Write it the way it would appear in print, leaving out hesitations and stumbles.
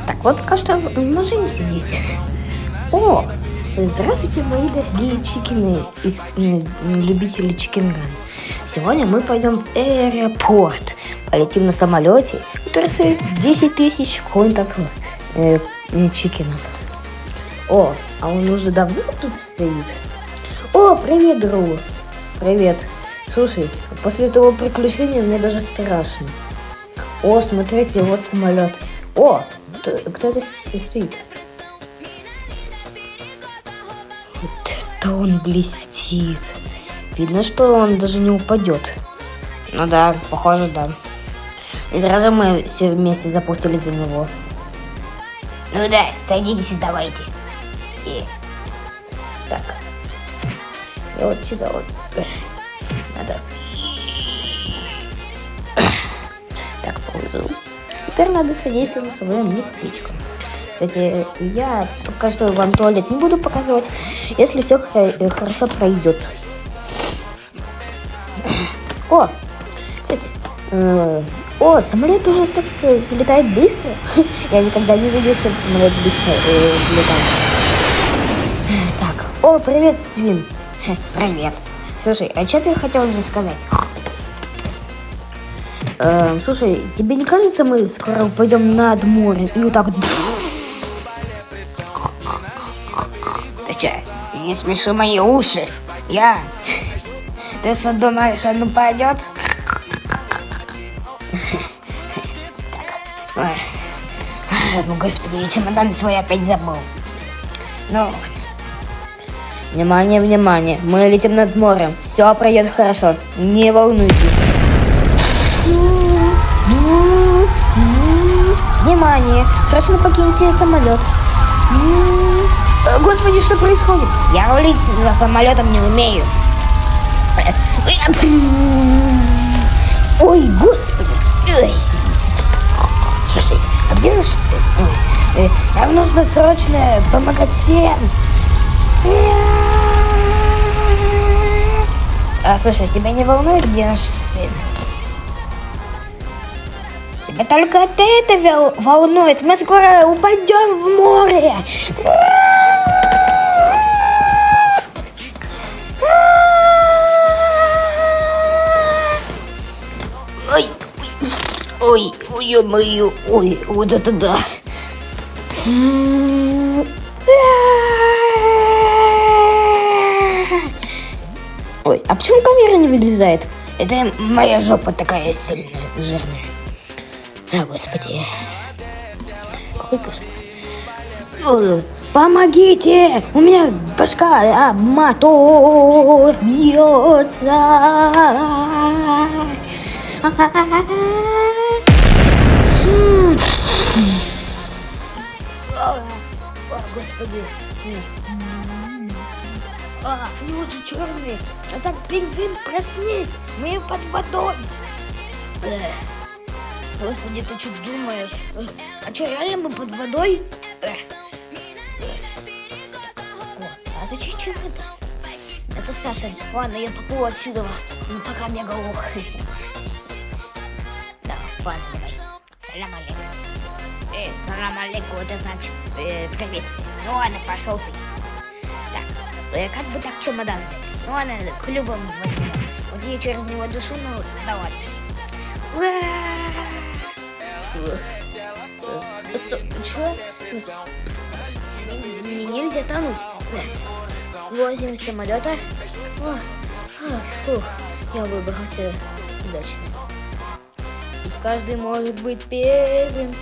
Так, вот пока что в машине сидите. О, здравствуйте, мои дорогие чикины, любители чикинган. Сегодня мы пойдем в аэропорт. Полетим на самолете, который стоит 10 тысяч фунтов чикинов. О, а он уже давно тут стоит? О, привет, друг. Привет. Слушай, после этого приключения мне даже страшно. О, смотрите, вот самолет. О, кто-то стоит. Вот это он блестит. Видно, что он даже не упадет. Ну да, похоже, да. И сразу мы все вместе запутали за него. Ну да, садитесь, давайте. Так. И вот сюда вот. Надо. Так, положил. Теперь надо садиться на свое местечко. Кстати, я пока что вам туалет не буду показывать, если все хорошо пройдет. О, кстати, самолет уже так взлетает быстро. Я никогда не видел, чтобы самолет быстро взлетал. Так, о, привет, свин. Привет. Слушай, а что ты хотел мне сказать? Слушай, тебе не кажется, мы скоро пойдем над морем и вот так вот... Ты че, не смеши мои уши? Ты что думаешь, он упадет? Ну, господи, я чемодан свой опять забыл. Ну, внимание, внимание, мы летим над морем. Все пройдет хорошо, не волнуйтесь. Внимание, срочно покиньте самолет. Господи, что происходит? Я рулить за самолетом не умею. Ой, господи. Ой. Слушай, а где наш сын? Нам нужно срочно помогать всем. Слушай, тебя не волнует, где наш сын? Тебя только это волнует. Мы скоро упадем в море. Ой, вот это да. Ой, а почему камера не вылезает? Это моя жопа такая сильная, жирная. О, господи. Какой кошмар. Помогите! У меня башка мотор бьется. О, господи. Они очень черные. А так, пингвин, проснись. Мы под водой. Господи, ты что думаешь? А что, реально мы под водой? А зачем чемодан? Это Саша. Ладно, я поплыву отсюда. Ну, пока мне голох. Да, ладно, давай. Салам алейкум. Салам алейкум, это значит привет. Ну ладно, пошел ты. Так, как бы так чемодан взять? Ну ладно, клювом возьму. Вот я через него душу, ну да ладно. Чё? Нельзя тонуть. Возим с самолета. Фух, я выбрался удачно. И каждый может быть первым.